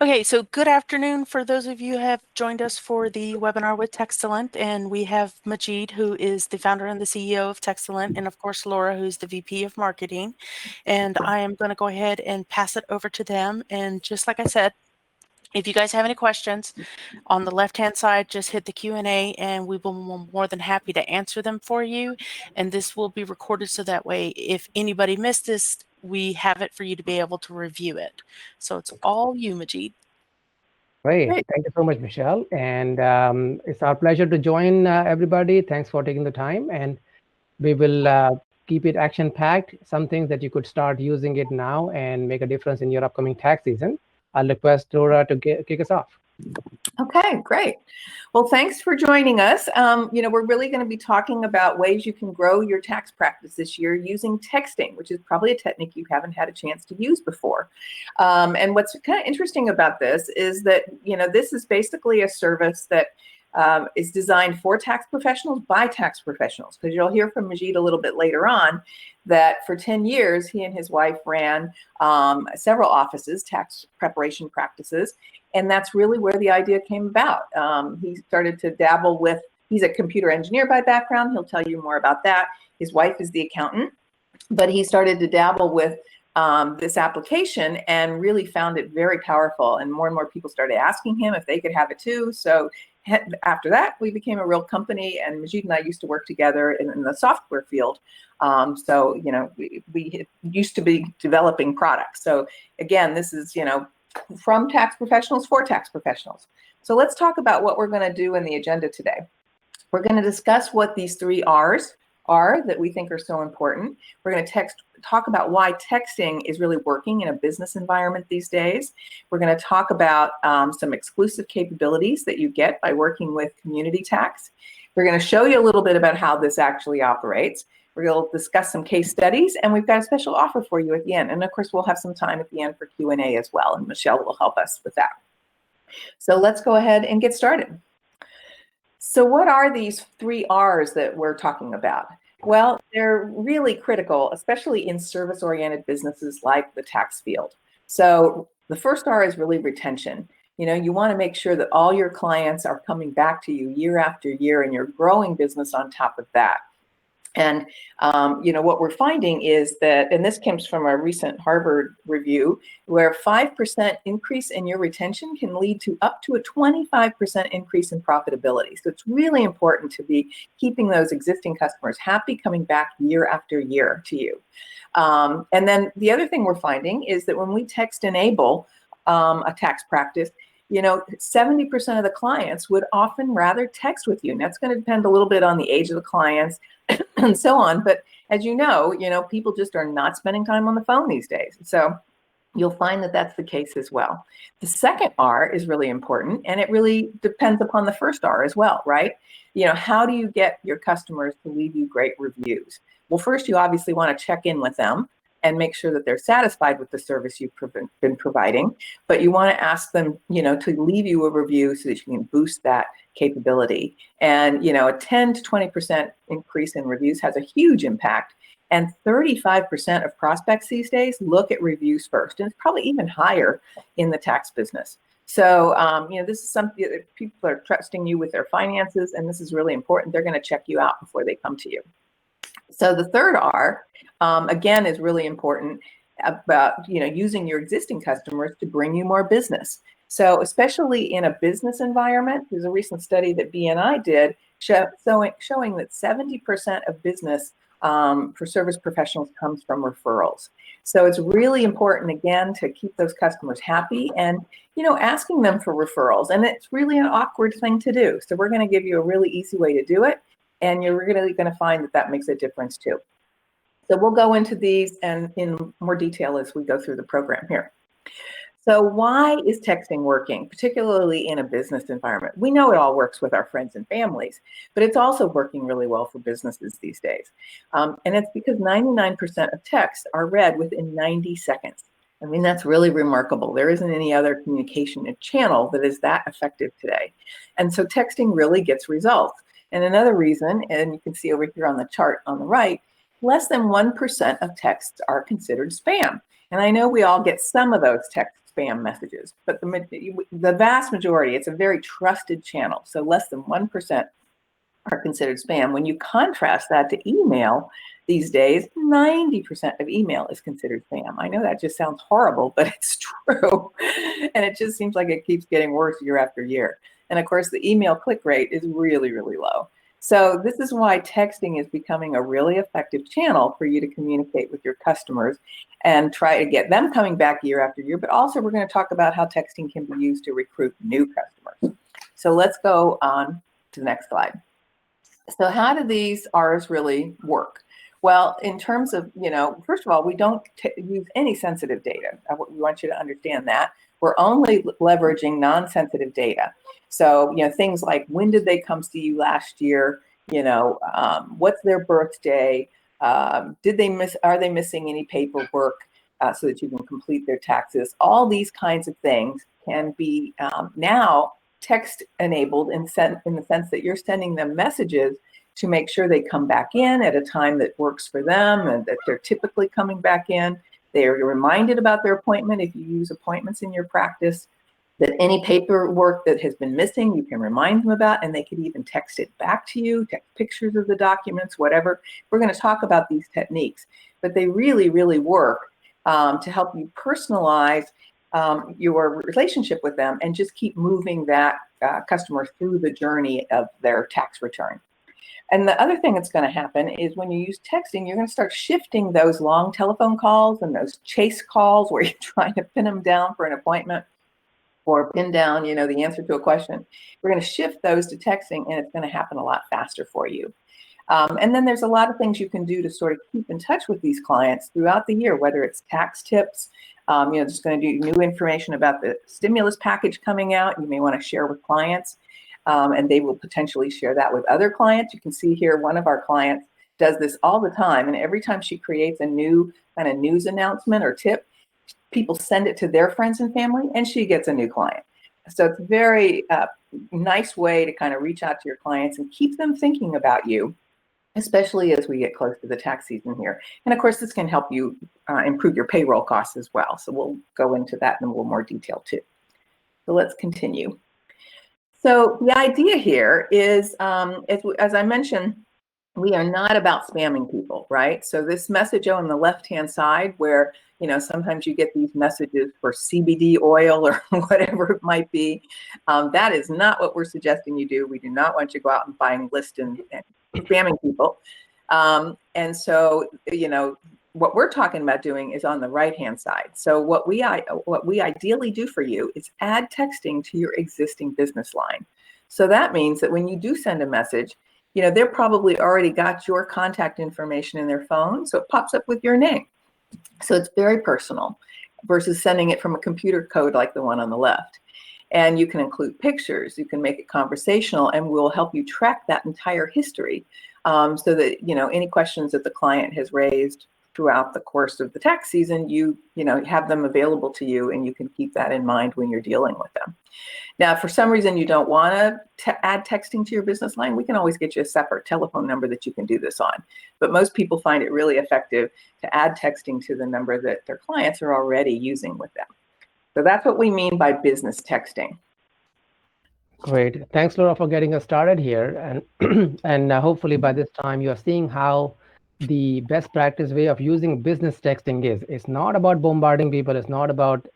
Okay, so good afternoon for those of you who have joined us for the webinar with Textellent, and we have Majid, who is the founder and the CEO of Textellent, and of course Laura, who's the VP of Marketing. And I am going to go ahead and pass it over to them. And just like I said, if you guys have any questions, on the left-hand side, just hit the Q&A and we will be more than happy to answer them for you. And this will be recorded so that way if anybody missed this, we have it for you to be able to review it. So it's all you, Majid. Great. Thank you so much, Michelle. And it's our pleasure to join everybody. Thanks for taking the time. And we will keep it action-packed, some things that you could start using it now and make a difference in your upcoming tax season. I'll request Laura to kick us off. Okay, great. Well, thanks for joining us. We're really going to be talking about ways you can grow your tax practice this year using texting, which is probably a technique you haven't had a chance to use before. And what's kind of interesting about this is that, this is basically a service that is designed for tax professionals by tax professionals, because you'll hear from Majid a little bit later on that for 10 years, he and his wife ran several offices, tax preparation practices, and that's really where the idea came about. He started to dabble with, he's a computer engineer by background, he'll tell you more about that. His wife is the accountant, but he started to dabble with this application and really found it very powerful, and more people started asking him if they could have it too. So after that, we became a real company, and Majid and I used to work together in the software field. We used to be developing products. So again, this is, from tax professionals for tax professionals. So let's talk about what we're going to do in the agenda today. We're going to discuss what these 3 R's are that we think are so important. We're going to talk about why texting is really working in a business environment these days. We're going to talk about some exclusive capabilities that you get by working with Community Tax. We're going to show you a little bit about how this actually operates. We're going to discuss some case studies, and we've got a special offer for you at the end. And of course, we'll have some time at the end for Q&A as well, and Michelle will help us with that. So let's go ahead and get started. So what are these 3 R's that we're talking about? Well, they're really critical, especially in service-oriented businesses like the tax field. So the first R is really retention. You want to make sure that all your clients are coming back to you year after year, and you're growing business on top of that. And, what we're finding is that, and this comes from a recent Harvard review, where 5% increase in your retention can lead to up to a 25% increase in profitability. So it's really important to be keeping those existing customers happy, coming back year after year to you. And then the other thing we're finding is that when we text enable a tax practice, 70% of the clients would often rather text with you. And that's going to depend a little bit on the age of the clients and so on. But as you know, people just are not spending time on the phone these days. So you'll find that that's the case as well. The second R is really important, and it really depends upon the first R as well, right? How do you get your customers to leave you great reviews? Well, first, you obviously want to check in with them and make sure that they're satisfied with the service you've been providing. But you want to ask them, to leave you a review so that you can boost that capability. And, a 10 to 20% increase in reviews has a huge impact. And 35% of prospects these days look at reviews first. And it's probably even higher in the tax business. So, this is something that people are trusting you with their finances, and this is really important. They're going to check you out before they come to you. So the third R, again, is really important about, using your existing customers to bring you more business. So especially in a business environment, there's a recent study that BNI did showing that 70% of business for service professionals comes from referrals. So it's really important, again, to keep those customers happy and, asking them for referrals. And it's really an awkward thing to do. So we're going to give you a really easy way to do it. And you're really going to find that that makes a difference too. So we'll go into these and in more detail as we go through the program here. So why is texting working, particularly in a business environment? We know it all works with our friends and families, but it's also working really well for businesses these days. And it's because 99% of texts are read within 90 seconds. I mean, that's really remarkable. There isn't any other communication channel that is that effective today. And so texting really gets results. And another reason, and you can see over here on the chart on the right, less than 1% of texts are considered spam. And I know we all get some of those texts spam messages, but the vast majority, it's a very trusted channel. So less than 1% are considered spam. When you contrast that to email, these days, 90% of email is considered spam. I know that just sounds horrible, but it's true. And it just seems like it keeps getting worse year after year. And of course, the email click rate is really, really low. So this is why texting is becoming a really effective channel for you to communicate with your customers and try to get them coming back year after year. But also, we're going to talk about how texting can be used to recruit new customers. So let's go on to the next slide. So how do these R's really work? Well, in terms of, first of all, we don't use any sensitive data. We want you to understand that. We're only leveraging non-sensitive data. So, things like, when did they come see you last year? What's their birthday? Are they missing any paperwork so that you can complete their taxes? All these kinds of things can be now text enabled in the sense that you're sending them messages to make sure they come back in at a time that works for them and that they're typically coming back in. They are reminded about their appointment if you use appointments in your practice, that any paperwork that has been missing, you can remind them about, and they can even text it back to you, text pictures of the documents, whatever. We're going to talk about these techniques, but they really, really work to help you personalize your relationship with them and just keep moving that customer through the journey of their tax return. And the other thing that's going to happen is when you use texting, you're going to start shifting those long telephone calls and those chase calls where you're trying to pin them down for an appointment or pin down, the answer to a question. We're going to shift those to texting, and it's going to happen a lot faster for you. And then there's a lot of things you can do to sort of keep in touch with these clients throughout the year, whether it's tax tips, just going to do new information about the stimulus package coming out. You may want to share with clients. And they will potentially share that with other clients. You can see here, one of our clients does this all the time. And every time she creates a new kind of news announcement or tip, people send it to their friends and family, and she gets a new client. So it's a very nice way to kind of reach out to your clients and keep them thinking about you, especially as we get close to the tax season here. And of course, this can help you improve your payroll costs as well. So we'll go into that in a little more detail too. So let's continue. So the idea here is, as I mentioned, we are not about spamming people, right? So this message on the left-hand side where, sometimes you get these messages for CBD oil or whatever it might be, that is not what we're suggesting you do. We do not want you to go out and find lists and spamming people. And so, what we're talking about doing is on the right-hand side. So what we ideally do for you is add texting to your existing business line. So that means that when you do send a message, they're probably already got your contact information in their phone, so it pops up with your name. So it's very personal versus sending it from a computer code like the one on the left. And you can include pictures, you can make it conversational, and we'll help you track that entire history so that, any questions that the client has raised throughout the course of the tax season, you have them available to you, and you can keep that in mind when you're dealing with them. Now, if for some reason you don't want to add texting to your business line, we can always get you a separate telephone number that you can do this on. But most people find it really effective to add texting to the number that their clients are already using with them. So that's what we mean by business texting. Great. Thanks, Laura, for getting us started here. And hopefully by this time you are seeing how the best practice way of using business texting is. It's not about bombarding people. It's not about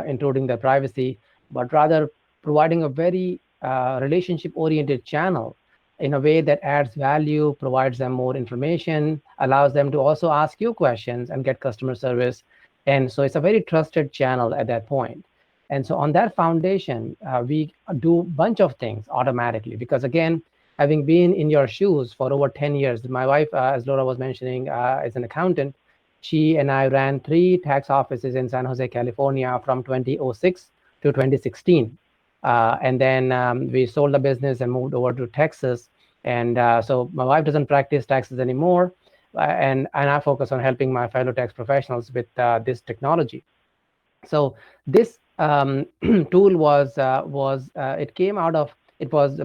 intruding their privacy, but rather providing a very relationship-oriented channel in a way that adds value, provides them more information, allows them to also ask you questions and get customer service. And so it's a very trusted channel at that point. And so on that foundation, we do a bunch of things automatically, because again, having been in your shoes for over 10 years, my wife, as Laura was mentioning, is an accountant. She and I ran 3 tax offices in San Jose, California from 2006 to 2016. And then we sold the business and moved over to Texas. And so my wife doesn't practice taxes anymore. And I focus on helping my fellow tax professionals with this technology. So this tool was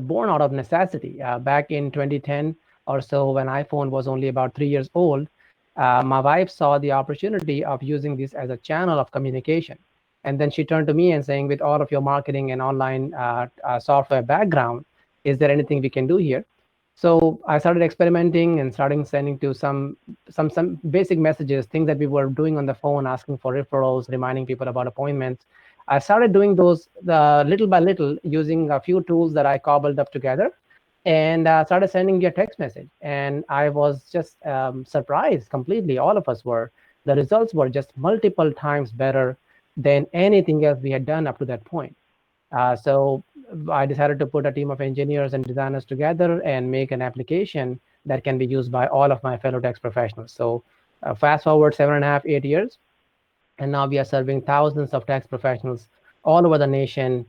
born out of necessity. Back in 2010 or so, when iPhone was only about 3 years old, my wife saw the opportunity of using this as a channel of communication. And then she turned to me and saying, with all of your marketing and online software background, is there anything we can do here? So I started experimenting and starting sending to some basic messages, things that we were doing on the phone, asking for referrals, reminding people about appointments. I started doing those little by little using a few tools that I cobbled up together, and started sending you a text message. And I was just surprised completely. All of us were. The results were just multiple times better than anything else we had done up to that point. So I decided to put a team of engineers and designers together and make an application that can be used by all of my fellow tax professionals. So fast forward 7.5, 8 years, and now we are serving thousands of tax professionals all over the nation,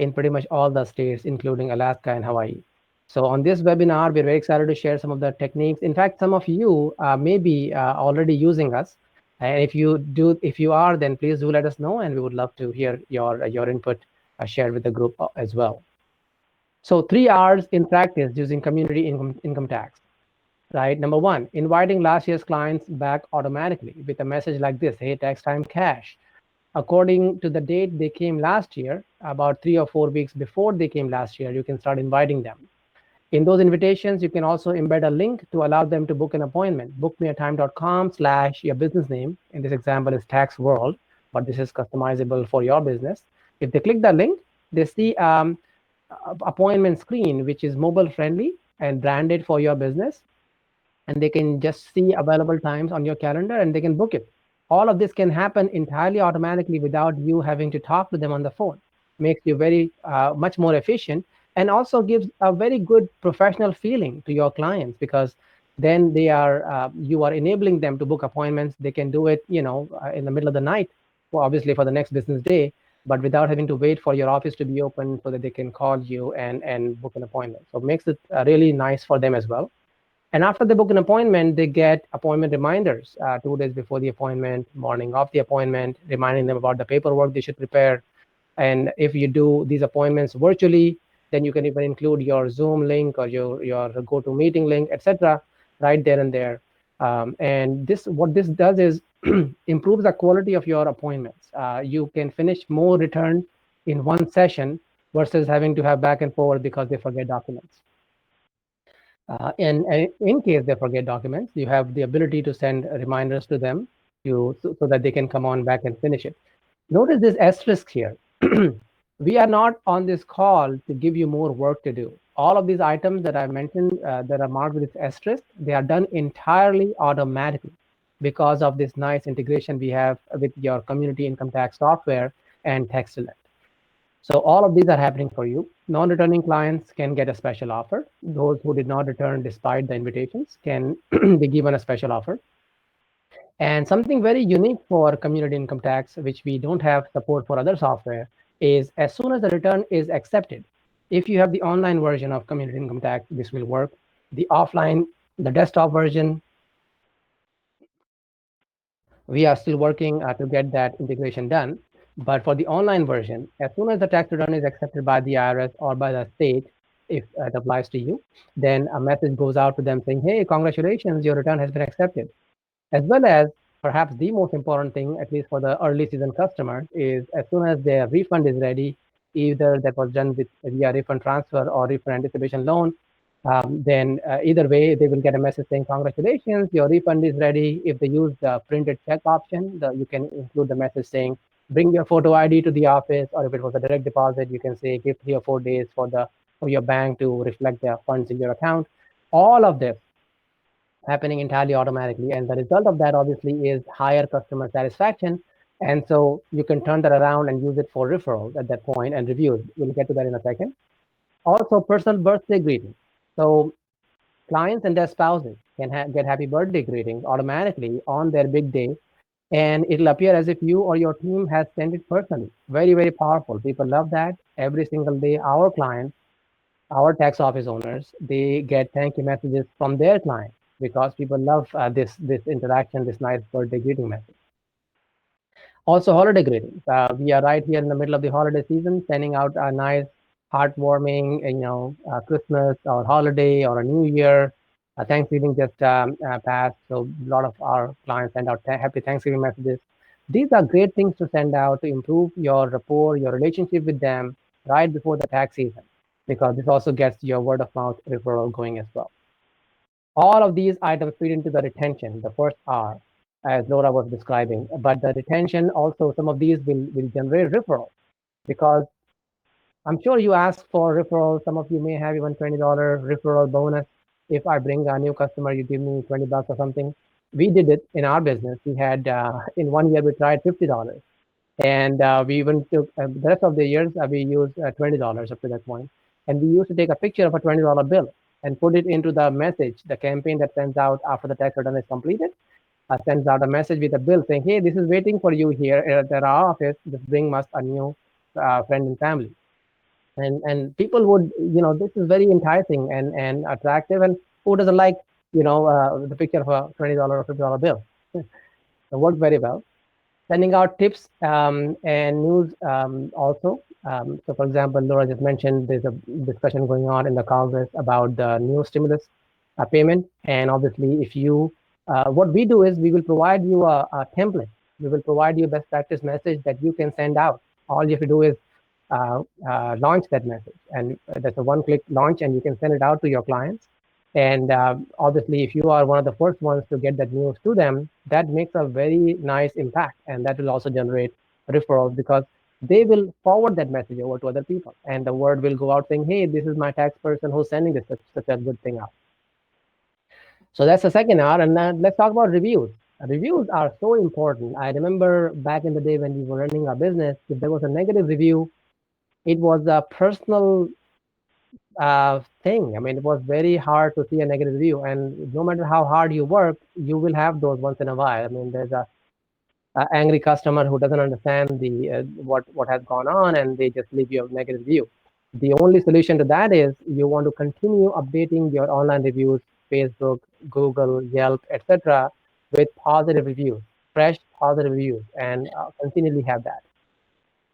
in pretty much all the states, including Alaska and Hawaii. So on this webinar, we're very excited to share some of the techniques. In fact, some of you may be already using us. And if you are, then please do let us know, and we would love to hear your input shared with the group as well. So 3 R's in practice using community income tax. Right? Number 1, inviting last year's clients back automatically with a message like this: hey, tax time cash. According to the date they came last year, about 3 or 4 weeks before they came last year, you can start inviting them. In those invitations, you can also embed a link to allow them to book an appointment. bookmeatime.com/your business name. In this example is Tax World, but this is customizable for your business. If they click the link, they see appointment screen, which is mobile friendly and branded for your business. And they can just see available times on your calendar and they can book it. All of this can happen entirely automatically without you having to talk to them on the phone. Makes you very much more efficient, and also gives a very good professional feeling to your clients, because then they are you are enabling them to book appointments. They can do it, in the middle of the night, well, obviously for the next business day, but without having to wait for your office to be open so that they can call you and book an appointment. So it makes it really nice for them as well. And after they book an appointment, they get appointment reminders 2 days before the appointment, morning of the appointment, reminding them about the paperwork they should prepare. And if you do these appointments virtually, then you can even include your Zoom link or your GoToMeeting link, etc., right there and there. And what this does is improves the quality of your appointments. You can finish more returns in one session versus having to have back and forth because they forget documents. And in case they forget documents, you have the ability to send reminders to them so that they can come on back and finish it. Notice this asterisk here. We are not on this call to give you more work to do. All of these items that I mentioned that are marked with this asterisk, they are done entirely automatically because of this nice integration we have with your community income tax software and Textellent. So all of these are happening for you. Non-returning clients can get a special offer. Those who did not return despite the invitations can be given a special offer. And something very unique for community income tax, which we don't have support for other software, is as soon as the return is accepted, if you have the online version of community income tax, this will work. The offline, the desktop version, we are still working to get that integration done. But for the online version, as soon as the tax return is accepted by the IRS or by the state, if it applies to you, then a message goes out to them saying, hey, congratulations, your return has been accepted. As well as perhaps the most important thing, at least for the early season customers, is as soon as their refund is ready, either that was done via refund transfer or refund anticipation loan, then either way, they will get a message saying, congratulations, your refund is ready. If they use the printed check option, you can include the message saying, bring your photo ID to the office, or if it was a direct deposit, you can say, give 3 or 4 days for your bank to reflect the funds in your account. All of this happening entirely automatically. And the result of that obviously is higher customer satisfaction. And so you can turn that around and use it for referrals at that point and reviews. We'll get to that in a second. Also, personal birthday greetings. So clients and their spouses can get happy birthday greetings automatically on their big day. And it'll appear as if you or your team has sent it personally. Very, very powerful. People love that. Every single day, our clients, our tax office owners, they get thank you messages from their clients because people love this interaction, this nice birthday greeting message. Also, holiday greetings. We are right here in the middle of the holiday season, sending out a nice, heartwarming, Christmas or holiday or a New Year. Thanksgiving just passed, so a lot of our clients send out happy Thanksgiving messages. These are great things to send out to improve your rapport, your relationship with them right before the tax season, because this also gets your word of mouth referral going as well. All of these items feed into the retention, the first R, as Laura was describing. But the retention also, some of these will generate referral, because I'm sure you ask for referral. Some of you may have even $20 referral bonus. If I bring a new customer, you give me $20 or something. We did it in our business. We had, in 1 year, we tried $50. And we even took the rest of the years, we used $20 up to that point. And we used to take a picture of a $20 bill and put it into the message, the campaign that sends out after the tax return is completed, sends out a message with a bill saying, hey, this is waiting for you here at our office. Just bring us a new friend and family. And people would, this is very enticing and attractive. And who doesn't like, the picture of a $20 or $50 bill? It worked very well. Sending out tips and news also. So, for example, Laura just mentioned there's a discussion going on in the Congress about the new stimulus payment. And obviously, if you, what we do is we will provide you a template. We will provide you a best practice message that you can send out. All you have to do is launch that message. And that's a one-click launch, and you can send it out to your clients. And obviously, if you are one of the first ones to get that news to them, that makes a very nice impact. And that will also generate referrals, because they will forward that message over to other people. And the word will go out saying, hey, this is my tax person who's sending this such a good thing out. So that's the second R. And let's talk about reviews. Reviews are so important. I remember back in the day when we were running our business, if there was a negative review, it was a personal thing. I mean, it was very hard to see a negative review, and no matter how hard you work, you will have those once in a while. I mean, there's a angry customer who doesn't understand the what has gone on, and they just leave you a negative review. The only solution to that is you want to continue updating your online reviews, Facebook, Google, Yelp, etc., with positive reviews, fresh positive reviews, and continually have that.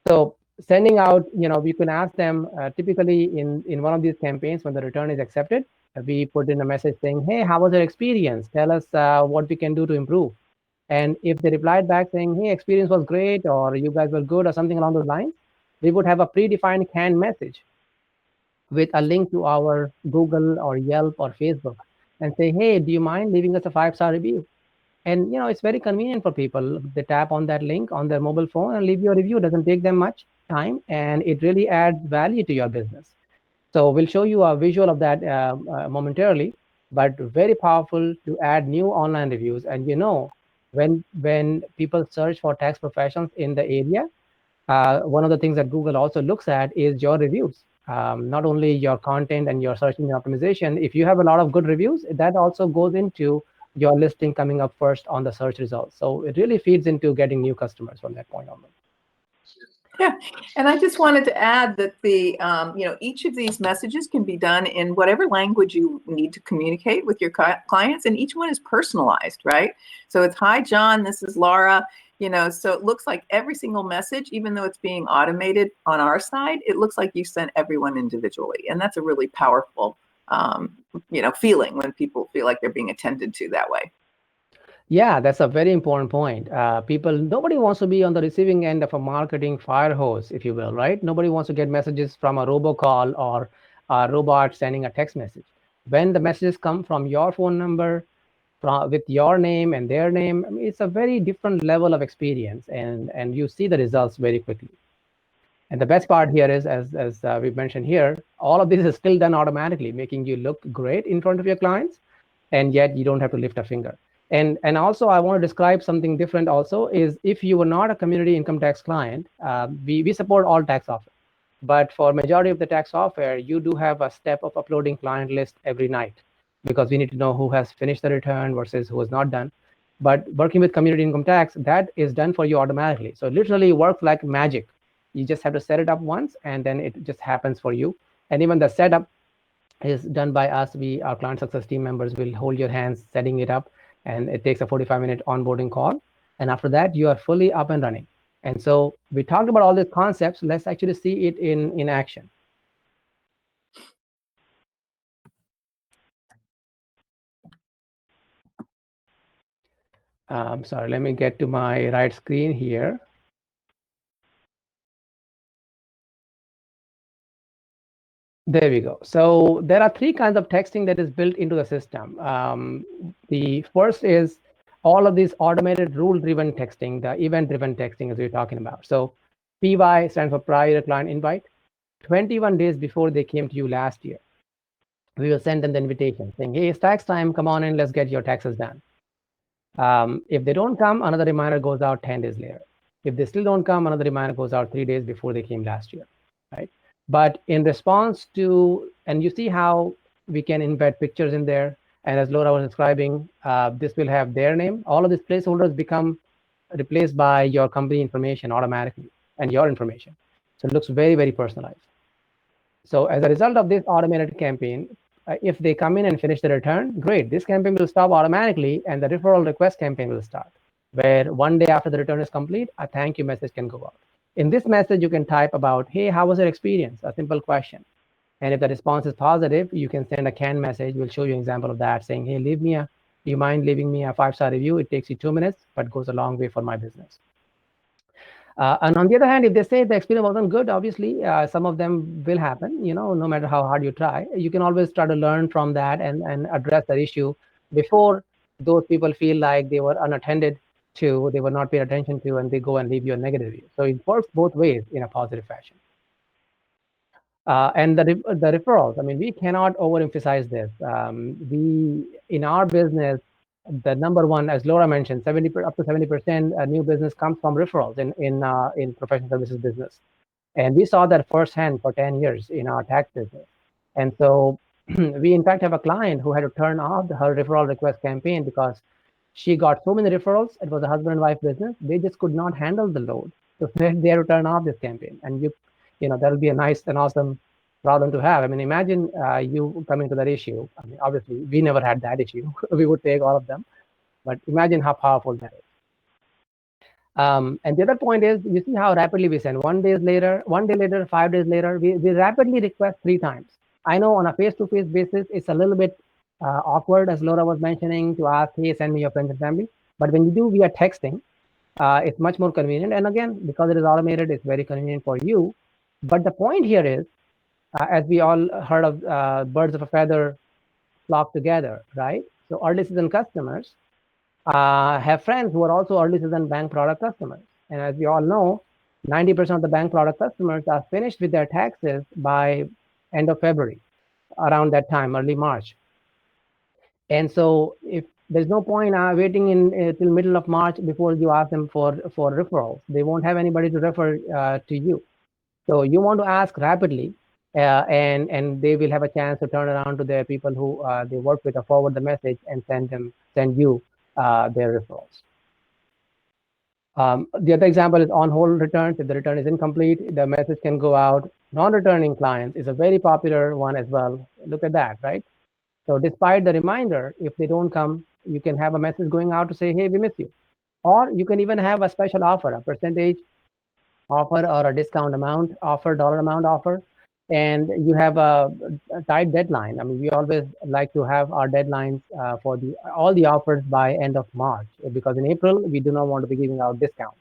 So sending out, we can ask them typically in one of these campaigns when the return is accepted, we put in a message saying, hey, how was your experience? Tell us what we can do to improve. And if they replied back saying, hey, experience was great, or you guys were good, or something along those lines, we would have a predefined canned message with a link to our Google or Yelp or Facebook and say, hey, do you mind leaving us a 5-star review? And it's very convenient for people. They tap on that link on their mobile phone and leave your review. It doesn't take them much time, and it really adds value to your business. So we'll show you a visual of that momentarily, but very powerful to add new online reviews. And when people search for tax professionals in the area, one of the things that Google also looks at is your reviews. Not only your content and your search engine optimization. If you have a lot of good reviews, that also goes into your listing coming up first on the search results. So it really feeds into getting new customers from that point onward. Yeah, and I just wanted to add that the each of these messages can be done in whatever language you need to communicate with your clients, and each one is personalized, right? So it's, hi, John, this is Laura. So it looks like every single message, even though it's being automated on our side, it looks like you sent everyone individually, and that's a really powerful feeling when people feel like they're being attended to that way. Yeah, that's a very important point. Nobody wants to be on the receiving end of a marketing fire hose, if you will, right? Nobody wants to get messages from a robocall or a robot sending a text message. When the messages come from your phone number, with your name and their name, I mean, it's a very different level of experience, and you see the results very quickly. And the best part here is, as we've mentioned here, all of this is still done automatically, making you look great in front of your clients, and yet you don't have to lift a finger. And also, I want to describe something different also, is if you were not a community income tax client, we support all tax software. But for majority of the tax software, you do have a step of uploading client list every night, because we need to know who has finished the return versus who has not done. But working with community income tax, that is done for you automatically. So it literally works like magic. You just have to set it up once, and then it just happens for you. And even the setup is done by us. Our client success team members will hold your hands setting it up, and it takes a 45-minute onboarding call. And after that, you are fully up and running. And so we talked about all these concepts. Let's actually see it in action. Sorry, let me get to my right screen here. There we go. So there are three kinds of texting that is built into the system. The first is all of these automated rule-driven texting, the event-driven texting as we're talking about. So PY stands for prior client invite. 21 days before they came to you last year, we will send them the invitation saying, hey, it's tax time, come on in, let's get your taxes done. If they don't come, another reminder goes out 10 days later. If they still don't come, another reminder goes out 3 days before they came last year, right? But in response to, and you see how we can embed pictures in there, and as Laura was describing, this will have their name. All of these placeholders become replaced by your company information automatically and your information. So it looks very, very personalized. So as a result of this automated campaign, if they come in and finish the return, great. This campaign will stop automatically and the referral request campaign will start, where one day after the return is complete, a thank you message can go out. In this message, you can type about, hey, how was your experience? A simple question. And if the response is positive, you can send a canned message. We'll show you an example of that, saying, hey, do you mind leaving me a 5-star review? It takes you 2 minutes, but goes a long way for my business. And on the other hand, if they say the experience wasn't good, obviously, some of them will happen, no matter how hard you try. You can always try to learn from that and address that issue before those people feel like they were unattended to, they were not paid attention to, and they go and leave you a negative review. So it works both ways in a positive fashion. And the referrals, I mean, we cannot overemphasize this. In our business, the number one, as Laura mentioned, up to 70% new business comes from referrals in professional services business. And we saw that firsthand for 10 years in our tax business. And so we, in fact, have a client who had to turn off her referral request campaign because she got so many referrals. It was a husband and wife business. They just could not handle the load. So they had to turn off this campaign. And that'll be a nice and awesome problem to have. I mean, imagine you coming to that issue. I mean, obviously, we never had that issue. We would take all of them. But imagine how powerful that is. And the other point is, you see how rapidly we send. 1 day later, 5 days later, we rapidly request 3 times. I know on a face-to-face basis, it's a little bit awkward, as Laura was mentioning, to ask, hey, send me your friends and family. But when you do via texting, it's much more convenient. And again, because it is automated, it's very convenient for you. But the point here is, as we all heard of birds of a feather flock together, right? So early season customers have friends who are also early season bank product customers. And as we all know, 90% of the bank product customers are finished with their taxes by end of February, around that time, early March. And so if there's no point waiting till middle of March before you ask them for referrals, they won't have anybody to refer to you. So you want to ask rapidly, and they will have a chance to turn around to their people who they work with, or forward the message and send you their referrals. The other example is on hold returns. If the return is incomplete, the message can go out. Non-returning clients is a very popular one as well. Look at that, right? So despite the reminder, if they don't come, you can have a message going out to say, hey, we miss you. Or you can even have a special offer, a percentage offer or a discount amount offer, dollar amount offer, and you have a tight deadline. I mean, we always like to have our deadlines for all the offers by end of March, because in April, we do not want to be giving out discounts.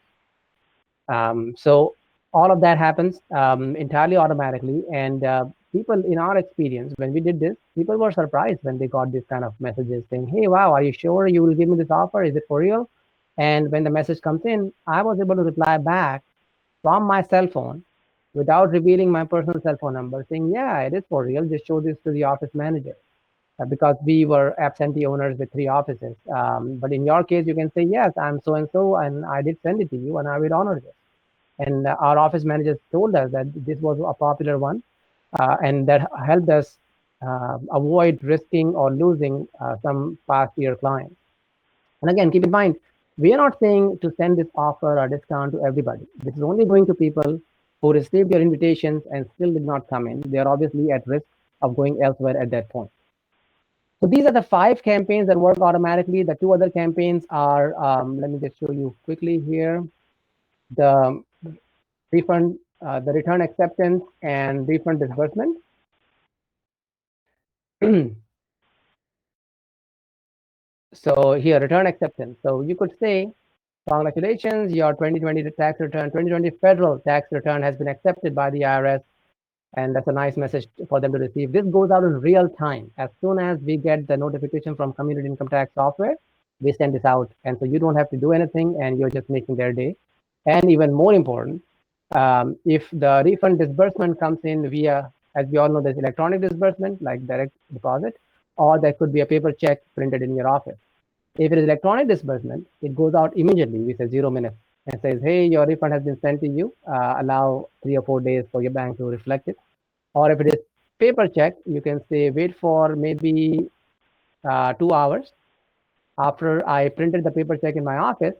So all of that happens entirely automatically. And people, in our experience, when we did this, people were surprised when they got this kind of messages saying, hey, wow, are you sure you will give me this offer? Is it for real? And when the message comes in, I was able to reply back from my cell phone without revealing my personal cell phone number, saying, yeah, it is for real. Just show this to the office manager. Because we were absentee owners with 3 offices. But in your case, you can say, yes, I'm so-and-so, and I did send it to you, and I will honor this. And our office managers told us that this was a popular one, and that helped us avoid risking or losing some past year clients. And again, keep in mind, we are not saying to send this offer or discount to everybody. This is only going to people who received your invitations and still did not come in. They are obviously at risk of going elsewhere at that point. So these are the 5 campaigns that work automatically. The 2 other campaigns are, let me just show you quickly here, the refund, the return acceptance and refund disbursement. So here, return acceptance. So you could say, congratulations, your 2020 tax return, 2020 federal tax return has been accepted by the IRS. And that's a nice message for them to receive. This goes out in real time. As soon as we get the notification from community income tax software, we send this out. And so you don't have to do anything, and you're just making their day. And even more important, if the refund disbursement comes in via, as we all know, there's electronic disbursement like direct deposit, or there could be a paper check printed in your office. If it is electronic disbursement, it goes out immediately. We say 0 minutes and says, hey, your refund has been sent to you. Allow 3 or 4 days for your bank to reflect it. Or if it is paper check, you can say wait for maybe 2 hours. After I printed the paper check in my office,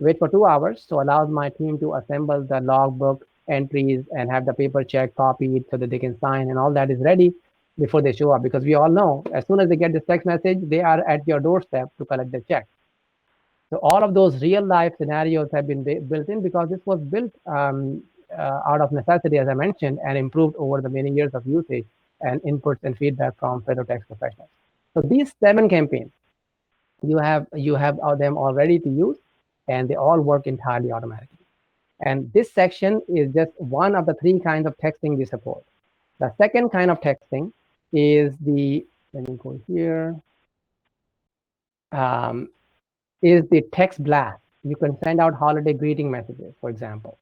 wait for 2 hours. So allows my team to assemble the logbook entries and have the paper check copied so that they can sign, and all that is ready before they show up. Because we all know, as soon as they get this text message, they are at your doorstep to collect the check. So all of those real life scenarios have been built in because this was built out of necessity, as I mentioned, and improved over the many years of usage and inputs and feedback from federal tax professionals. So these 7 campaigns, you have them all ready to use, and they all work entirely automatically. And this section is just one of the 3 kinds of texting we support. The second kind of texting is the, let me go here, is the text blast. You can send out holiday greeting messages, for example,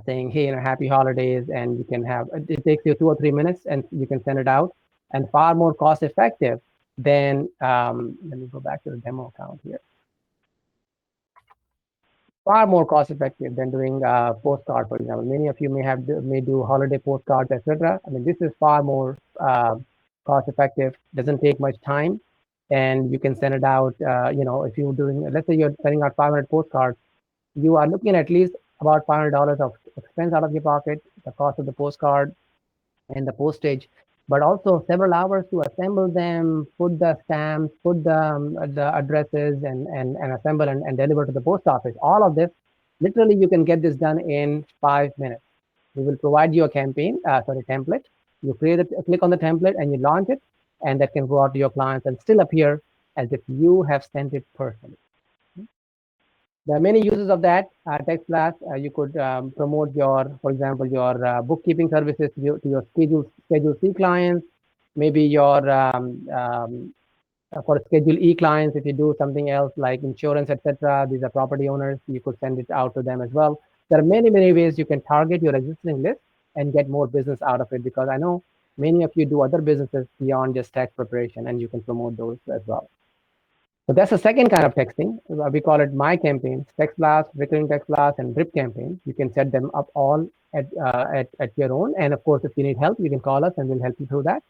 saying, hey, happy holidays, and you can have, it takes you 2 or 3 minutes, and you can send it out, and far more cost effective than, let me go back to the demo account here. Far more cost effective than doing a postcard, for example. Many of you may do holiday postcards, etc. I mean, this is far more cost effective, doesn't take much time, and you can send it out. If you're doing, let's say you're sending out 500 postcards, you are looking at least about $500 of expense out of your pocket, the cost of the postcard and the postage, but also several hours to assemble them, put the stamps, put the addresses, and assemble and deliver to the post office. All of this, literally, you can get this done in 5 minutes. We will provide you a template. You click on the template and you launch it, and that can go out to your clients and still appear as if you have sent it personally. There are many uses of that text blast. You could promote for example, your bookkeeping services to your Schedule C clients, maybe your for Schedule E clients. If you do something else like insurance, etc., these are property owners, you could send it out to them as well. There are many ways you can target your existing list and get more business out of it, because I know many of you do other businesses beyond just tax preparation, and you can promote those as well. So that's the second kind of texting. We call it My Campaigns, Text Blast, Recurring Text Blast, and Drip Campaign. You can set them up all at your own. And of course, if you need help, you can call us and we'll help you through that.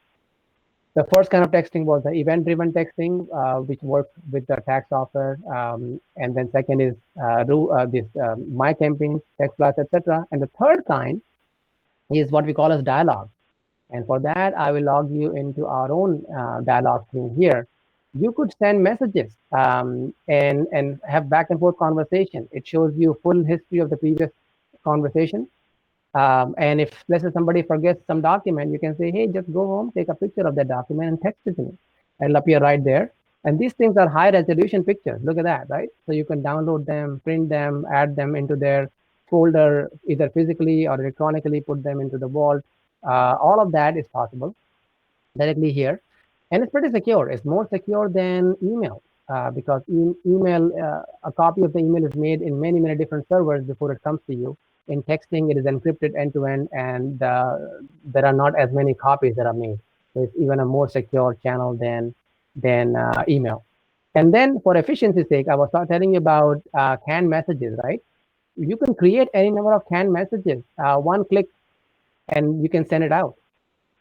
The first kind of texting was the event-driven texting, which works with the tax software. And then second is My Campaigns, Text Blast, etc. And the third kind is what we call as dialogue. And for that, I will log you into our own dialogue screen here. You could send messages and have back and forth conversation. It shows you full history of the previous conversation. And if, let's say, somebody forgets some document, you can say, hey, just go home, take a picture of that document and text it to me. It'll appear right there. And these things are high resolution pictures. Look at that, right? So you can download them, print them, add them into their folder, either physically or electronically, put them into the vault. All of that is possible directly here. And it's pretty secure. It's more secure than email because email, a copy of the email is made in many different servers before it comes to you. In texting, it is encrypted end to end, and there are not as many copies that are made. So it's even a more secure channel than email. And then, for efficiency's sake, I was telling you about canned messages, right? You can create any number of canned messages, one click, and you can send it out.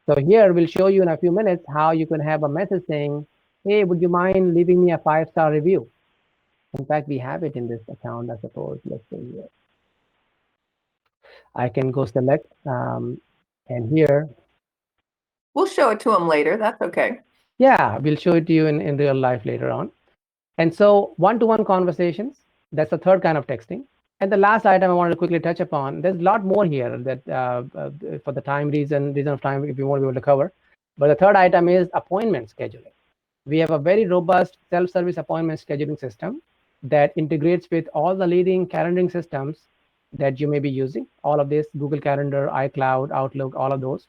So here we'll show you in a few minutes how you can have a message saying, hey, would you mind leaving me a 5-star review? In fact, we have it in this account, I suppose. Let's see here. I can go select, and here. We'll show it to them later. That's okay. Yeah, we'll show it to you in real life later on. And so one-to-one conversations, that's the third kind of texting. And the last item I wanted to quickly touch upon, there's a lot more here that for the reason of time, if you won't be able to cover. But the third item is appointment scheduling. We have a very robust self-service appointment scheduling system that integrates with all the leading calendaring systems that you may be using. All of this, Google Calendar, iCloud, Outlook, all of those.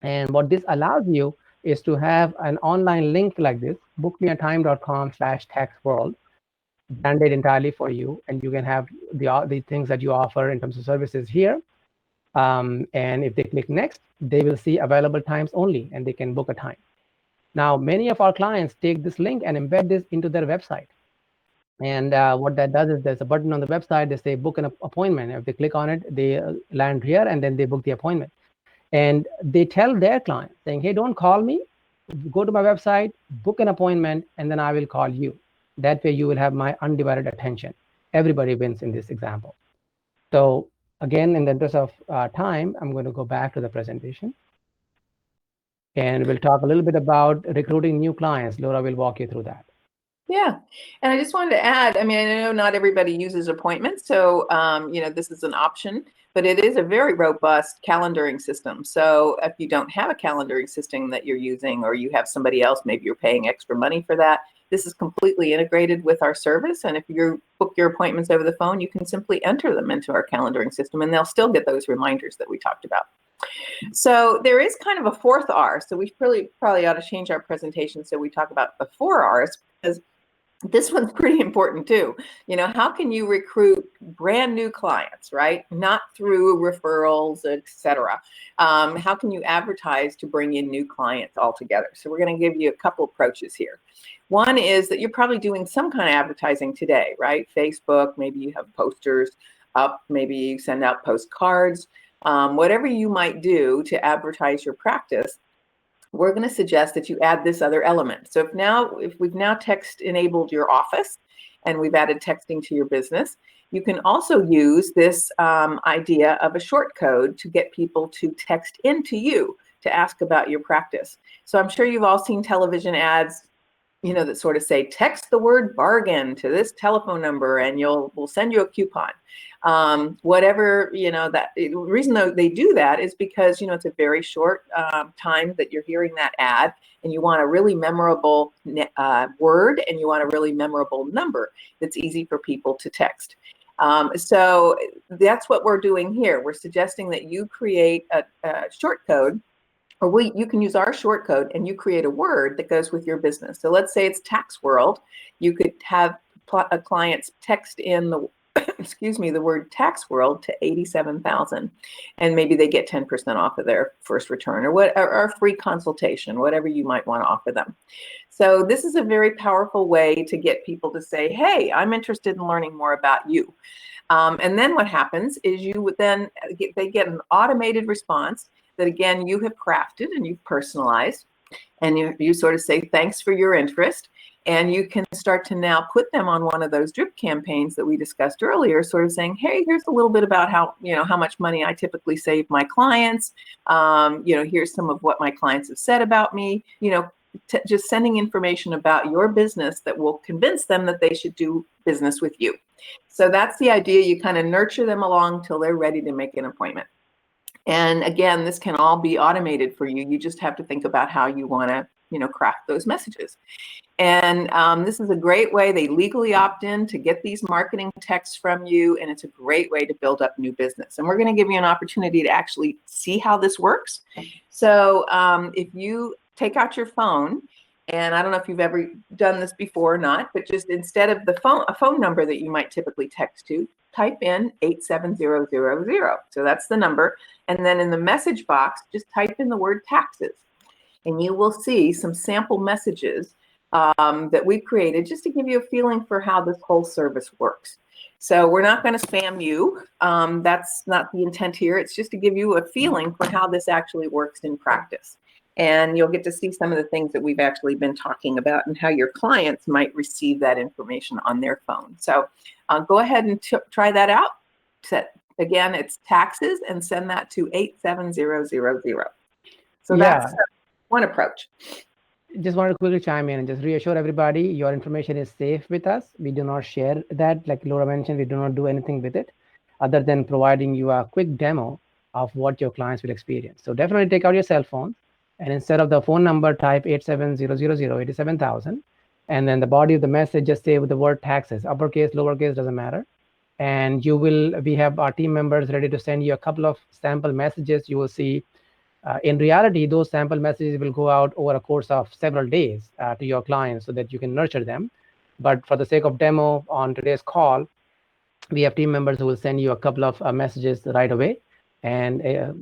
And what this allows you is to have an online link like this, bookmeatime.com/taxworld, branded entirely for you, and you can have the things that you offer in terms of services here. And if they click next, they will see available times only, and they can book a time. Now, many of our clients take this link and embed this into their website. And what that does is there's a button on the website, they say book an appointment. If they click on it, they land here, and then they book the appointment. And they tell their client saying, hey, don't call me, go to my website, book an appointment, and then I will call you. That way you will have my undivided attention. Everybody wins in this example. So again, in the interest of time, I'm going to go back to the presentation. And we'll talk a little bit about recruiting new clients. Laura will walk you through that. Yeah. And I just wanted to add, I mean, I know not everybody uses appointments, so, you know, this is an option, but it is a very robust calendaring system. So if you don't have a calendaring system that you're using, or you have somebody else, maybe you're paying extra money for that, this is completely integrated with our service. And if you book your appointments over the phone, you can simply enter them into our calendaring system, and they'll still get those reminders that we talked about. So there is kind of a fourth R. So we probably ought to change our presentation so we talk about the 4 R's, because this one's pretty important too. You know, how can you recruit brand new clients, right? Not through referrals, etc. How can you advertise to bring in new clients altogether? So we're going to give you a couple approaches here. One is that you're probably doing some kind of advertising today, right? Facebook, maybe you have posters up, maybe you send out postcards, whatever you might do to advertise your practice. We're going to suggest that you add this other element. So if we've now text enabled your office and we've added texting to your business, you can also use this idea of a short code to get people to text into you to ask about your practice. So I'm sure you've all seen television ads, you know, that sort of say, text the word bargain to this telephone number and we'll send you a coupon. Whatever, you know, the reason though they do that is because, you know, it's a very short time that you're hearing that ad, and you want a really memorable word, and you want a really memorable number that's easy for people to text. So that's what we're doing here. We're suggesting that you create a short code, or you can use our short code and you create a word that goes with your business. So let's say it's Tax World. You could have clients text in the the word Tax World to 87,000, and maybe they get 10% off of their first return, or a free consultation, whatever you might want to offer them. So this is a very powerful way to get people to say, hey, I'm interested in learning more about you. And then what happens is they get an automated response that, again, you have crafted and you've personalized, and you sort of say, thanks for your interest. And you can start to now put them on one of those drip campaigns that we discussed earlier, sort of saying, hey, here's a little bit about how much money I typically save my clients. Here's some of what my clients have said about me, just sending information about your business that will convince them that they should do business with you. So that's the idea. You kind of nurture them along till they're ready to make an appointment. And again, this can all be automated for you. You just have to think about how you want to, craft those messages. And this is a great way. They legally opt in to get these marketing texts from you, and it's a great way to build up new business. And we're going to give you an opportunity to actually see how this works. So if you take out your phone, and I don't know if you've ever done this before or not, but just instead of a phone number that you might typically text to, type in 87000. So that's the number. And then in the message box, just type in the word taxes. And you will see some sample messages that we've created just to give you a feeling for how this whole service works. So we're not going to spam you. That's not the intent here. It's just to give you a feeling for how this actually works in practice. And you'll get to see some of the things that we've actually been talking about and how your clients might receive that information on their phone. So go ahead and try that out. Again, it's taxes, and send that to 87000. So that's one approach. Just wanted to quickly chime in and just reassure everybody, your information is safe with us. We do not share that. Like Laura mentioned, we do not do anything with it other than providing you a quick demo of what your clients will experience. So definitely take out your cell phone And instead of the phone number, type 87000 and then the body of the message, just say with the word taxes, uppercase, lowercase, doesn't matter. And we have our team members ready to send you a couple of sample messages. You will see, in reality, those sample messages will go out over a course of several days to your clients so that you can nurture them. But for the sake of demo on today's call, we have team members who will send you a couple of messages right away. And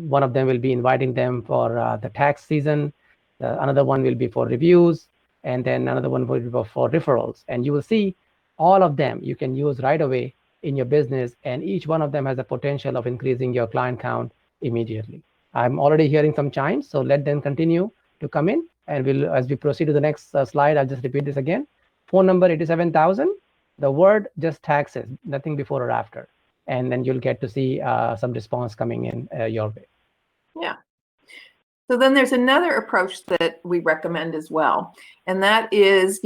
one of them will be inviting them for the tax season. Another one will be for reviews. And then another one will be for referrals. And you will see all of them you can use right away in your business. And each one of them has the potential of increasing your client count immediately. I'm already hearing some chimes, so let them continue to come in. And as we proceed to the next slide, I'll just repeat this again. Phone number 87,000. The word just taxes, nothing before or after. And then you'll get to see some response coming in your way. Yeah. So then there's another approach that we recommend as well. And that is,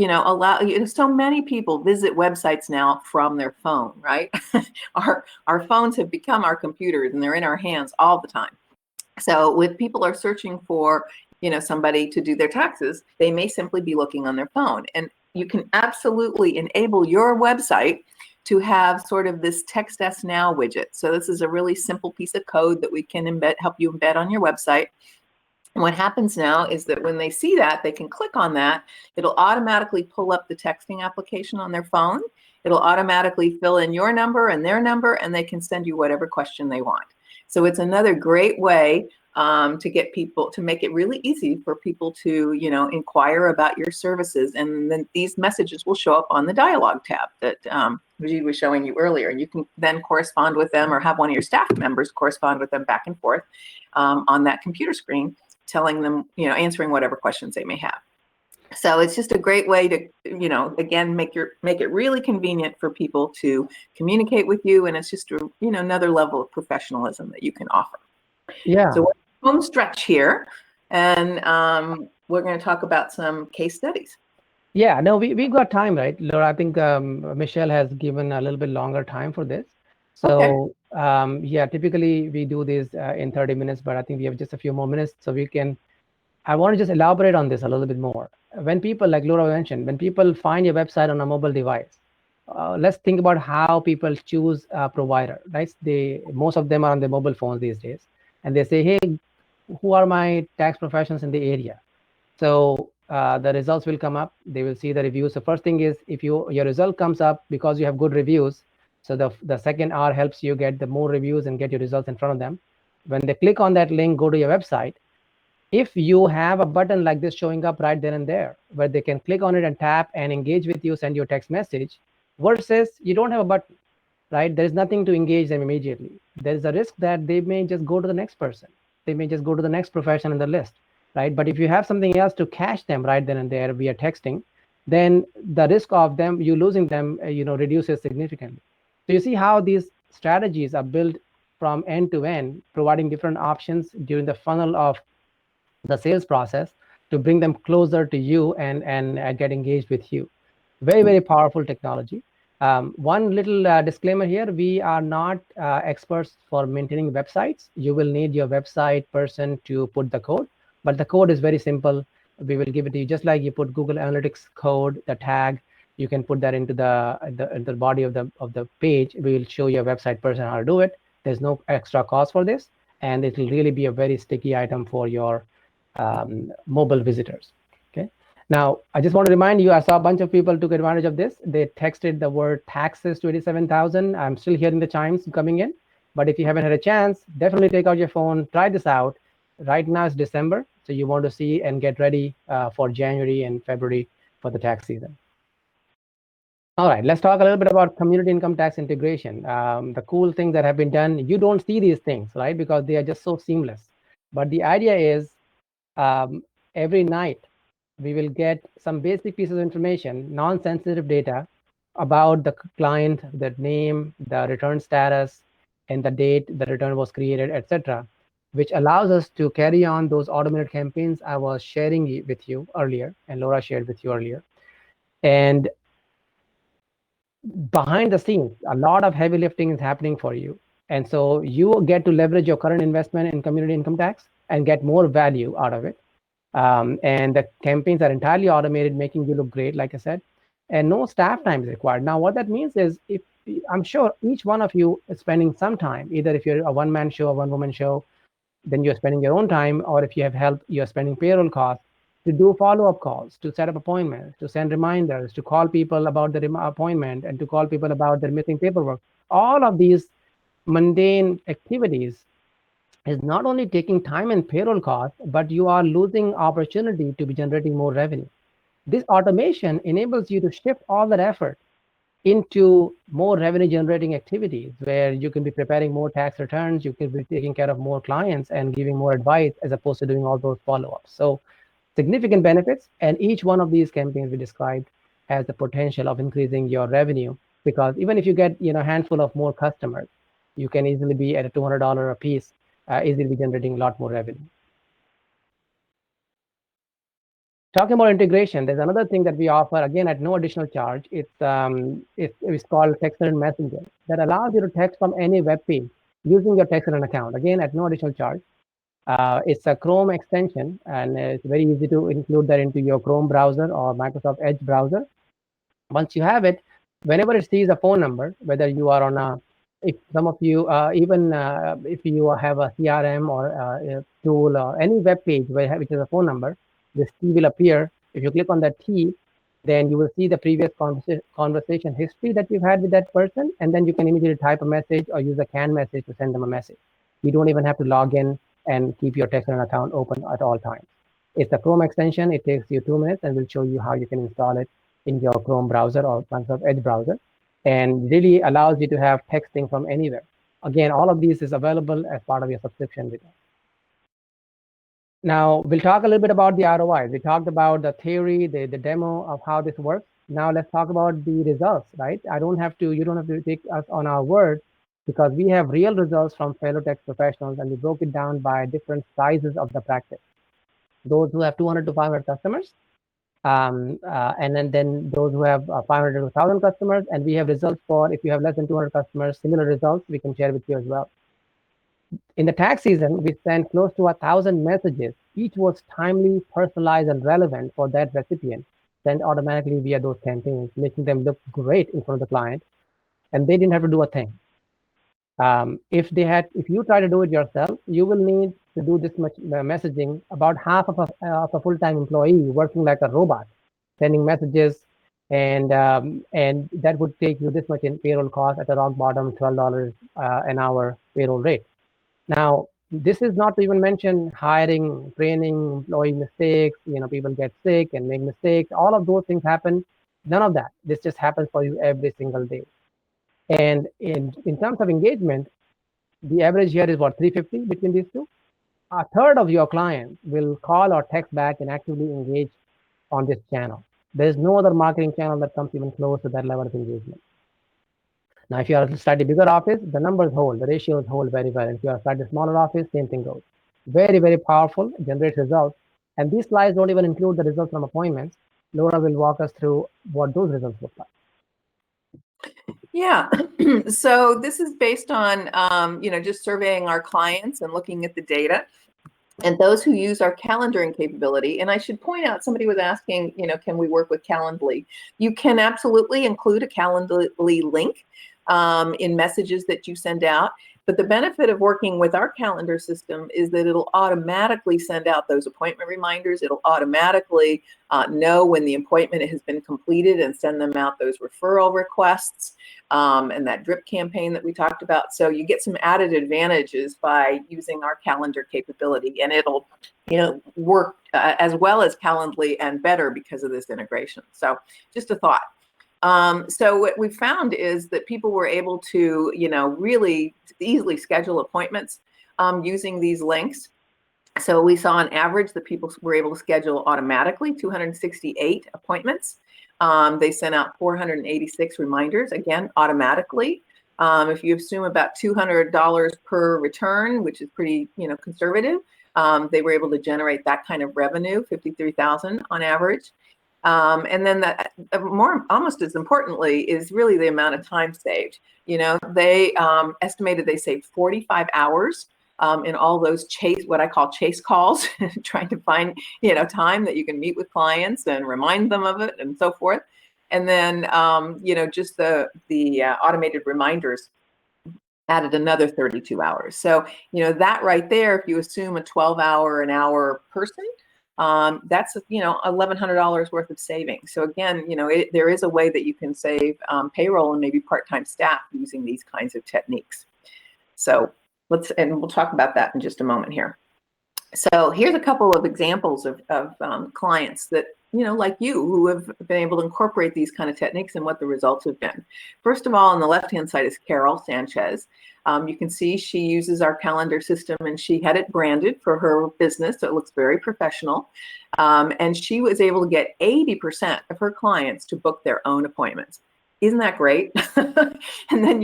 so many people visit websites now from their phone, right? Our phones have become our computers and they're in our hands all the time. So if people are searching for, somebody to do their taxes, they may simply be looking on their phone. And you can absolutely enable your website to have sort of this Text Us Now widget. So this is a really simple piece of code that we can help you embed on your website. And what happens now is that when they see that, they can click on that. It'll automatically pull up the texting application on their phone. It'll automatically fill in your number and their number, and they can send you whatever question they want. So it's another great way to get people, to make it really easy for people to, inquire about your services. And then these messages will show up on the dialogue tab that Rajiv was showing you earlier. And you can then correspond with them or have one of your staff members correspond with them back and forth on that computer screen, telling them, answering whatever questions they may have. So it's just a great way to, again, make it really convenient for people to communicate with you. And it's just, another level of professionalism that you can offer. Yeah. So we're home stretch here, and we're going to talk about some case studies. Yeah, no, we got time, right, Laura? I think Michelle has given a little bit longer time for this. So okay. Yeah, typically we do this in 30 minutes, but I think we have just a few more minutes, so I want to just elaborate on this a little bit more. When people, like Laura mentioned, when people find your website on a mobile device, let's think about how people choose a provider, right? Most of them are on their mobile phones these days, and they say, hey, who are my tax professionals in the area? So the results will come up. They will see the reviews. The first thing is, if your result comes up because you have good reviews, so the second R helps you get the more reviews and get your results in front of them. When they click on that link, go to your website. If you have a button like this showing up right then and there, where they can click on it and tap and engage with you, send you a text message, versus you don't have a button, right? There is nothing to engage them immediately. There is a risk that they may just go to the next person. They may just go to the next profession in the list, right? But if you have something else to catch them right then and there via texting, then the risk of you losing them, reduces significantly. So you see how these strategies are built from end to end, providing different options during the funnel of the sales process to bring them closer to you and get engaged with you. Very, very powerful technology. One little disclaimer here, we are not experts for maintaining websites. You will need your website person to put the code, but the code is very simple. We will give it to you just like you put Google Analytics code, the tag. You can put that into the body of the page. We will show your website person how to do it. There's no extra cost for this, and it will really be a very sticky item for your mobile visitors. Okay. Now, I just want to remind you, I saw a bunch of people took advantage of this. They texted the word taxes to 87,000. I'm still hearing the chimes coming in. But if you haven't had a chance, definitely take out your phone, try this out. Right now it's December, so you want to see and get ready for January and February for the tax season. All right, let's talk a little bit about community income tax integration. The cool things that have been done, you don't see these things, right? Because they are just so seamless. But the idea is every night we will get some basic pieces of information, non-sensitive data about the client, the name, the return status, and the date the return was created, etc., which allows us to carry on those automated campaigns I was sharing with you earlier, and Laura shared with you earlier. And behind the scenes, a lot of heavy lifting is happening for you. And so you get to leverage your current investment in community income tax and get more value out of it. And the campaigns are entirely automated, making you look great, like I said, and no staff time is required. Now, what that means is, if I'm sure each one of you is spending some time, either if you're a one-man show, a one-woman show, then you're spending your own time, or if you have help, you're spending payroll costs to do follow-up calls, to set up appointments, to send reminders, to call people about the appointment, and to call people about their missing paperwork. All of these mundane activities is not only taking time and payroll costs, but you are losing opportunity to be generating more revenue. This automation enables you to shift all that effort into more revenue generating activities, where you can be preparing more tax returns, you can be taking care of more clients and giving more advice, as opposed to doing all those follow-ups. So significant benefits, and each one of these campaigns we described has the potential of increasing your revenue, because even if you get a handful of more customers, you can easily be at a $200 a piece, easily generating a lot more revenue. Talking about integration, there's another thing that we offer, again, at no additional charge. It's called Textellent Messenger, that allows you to text from any web page using your Textellent account, again, at no additional charge. It's a Chrome extension, and it's very easy to include that into your Chrome browser or Microsoft Edge browser. Once you have it, whenever it sees a phone number, whether you are on if some of you, even if you have a CRM or a tool or any web page which is a phone number, this T will appear. If you click on that T, then you will see the previous conversation history that you've had with that person, and then you can immediately type a message or use a CAN message to send them a message. You don't even have to log in and keep your Textellent account open at all times. It's a Chrome extension. It takes you 2 minutes, and we'll show you how you can install it in your Chrome browser or Microsoft Edge browser, and really allows you to have texting from anywhere. Again, all of these is available as part of your subscription with us. Now, we'll talk a little bit about the ROI. We talked about the theory, the demo of how this works. Now let's talk about the results, right? You don't have to take us on our word, because we have real results from fellow tax professionals, and we broke it down by different sizes of the practice. Those who have 200 to 500 customers, and then those who have 500 to 1,000 customers, and we have results for if you have less than 200 customers, similar results we can share with you as well. In the tax season, we sent close to 1,000 messages. Each was timely, personalized, and relevant for that recipient, sent automatically via those campaigns, making them look great in front of the client, and they didn't have to do a thing. If you try to do it yourself, you will need to do this much messaging, about half of a full-time employee working like a robot, sending messages, and that would take you this much in payroll cost at a rock bottom $12 an hour payroll rate. Now, this is not to even mention hiring, training, employee mistakes. People get sick and make mistakes. All of those things happen. None of that. This just happens for you every single day. And in terms of engagement, the average here is what, 350 between these two? A third of your clients will call or text back and actively engage on this channel. There's no other marketing channel that comes even close to that level of engagement. Now, if you are a slightly bigger office, the numbers hold, the ratios hold very well. If you are a slightly smaller office, same thing goes. Very, very powerful, generates results. And these slides don't even include the results from appointments. Laura will walk us through what those results look like. Yeah, so this is based on, just surveying our clients and looking at the data. And those who use our calendaring capability, and I should point out, somebody was asking, can we work with Calendly? You can absolutely include a Calendly link in messages that you send out. But the benefit of working with our calendar system is that it'll automatically send out those appointment reminders. It'll automatically know when the appointment has been completed and send them out those referral requests and that drip campaign that we talked about. So you get some added advantages by using our calendar capability, and it'll work as well as Calendly and better because of this integration. So just a thought. So what we found is that people were able to, really easily schedule appointments using these links. So we saw on average that people were able to schedule automatically 268 appointments. They sent out 486 reminders, again, automatically. If you assume about $200 per return, which is pretty, conservative, they were able to generate that kind of revenue, $53,000 on average. And then that almost as importantly is really the amount of time saved. They estimated they saved 45 hours in all those what I call chase calls, trying to find, time that you can meet with clients and remind them of it and so forth. And then, just the automated reminders added another 32 hours. So, that right there, if you assume a 12-hour an hour person, that's, $1,100 worth of savings. So again, there is a way that you can save payroll and maybe part-time staff using these kinds of techniques. So and we'll talk about that in just a moment here. So here's a couple of examples of clients that, like you, who have been able to incorporate these kind of techniques and what the results have been. First of all, on the left-hand side is Carol Sanchez. You can see she uses our calendar system, and she had it branded for her business, so it looks very professional. And she was able to get 80% of her clients to book their own appointments. Isn't that great? And then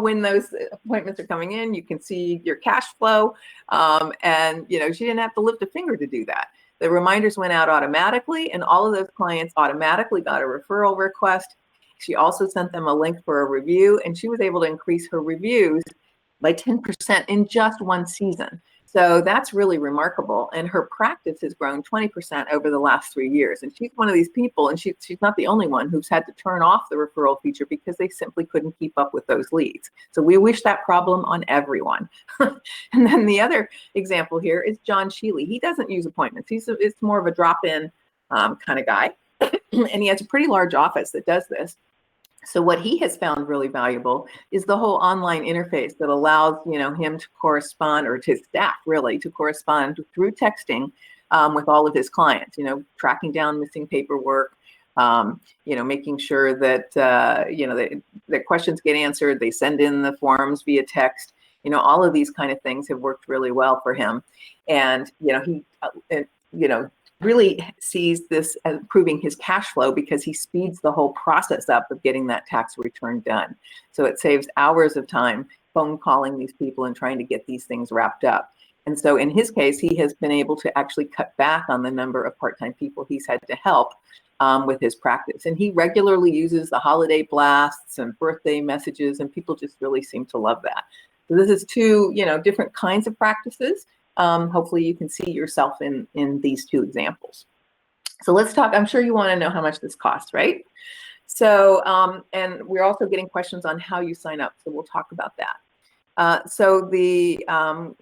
when those appointments are coming in, you can see your cash flow. And she didn't have to lift a finger to do that. The reminders went out automatically, and all of those clients automatically got a referral request. She also sent them a link for a review, and she was able to increase her reviews by 10% in just one season. So that's really remarkable. And her practice has grown 20% over the last 3 years. And she's one of these people, and she's not the only one who's had to turn off the referral feature because they simply couldn't keep up with those leads. So we wish that problem on everyone. And then the other example here is John Sheely. He doesn't use appointments. It's more of a drop-in kind of guy. And he has a pretty large office that does this. So what he has found really valuable is the whole online interface that allows, him to correspond, or to his staff really, to correspond through texting with all of his clients, tracking down missing paperwork, making sure that, that questions get answered. They send in the forms via text. All of these kind of things have worked really well for him. And, he, really sees this as improving his cash flow because he speeds the whole process up of getting that tax return done. So it saves hours of time phone calling these people and trying to get these things wrapped up. And so in his case, he has been able to actually cut back on the number of part-time people he's had to help with his practice. And he regularly uses the holiday blasts and birthday messages, and people just really seem to love that. So this is two, different kinds of practices. Hopefully you can see yourself in these two examples. So let's talk. I'm sure you want to know how much this costs, right? So, and we're also getting questions on how you sign up. So we'll talk about that. So to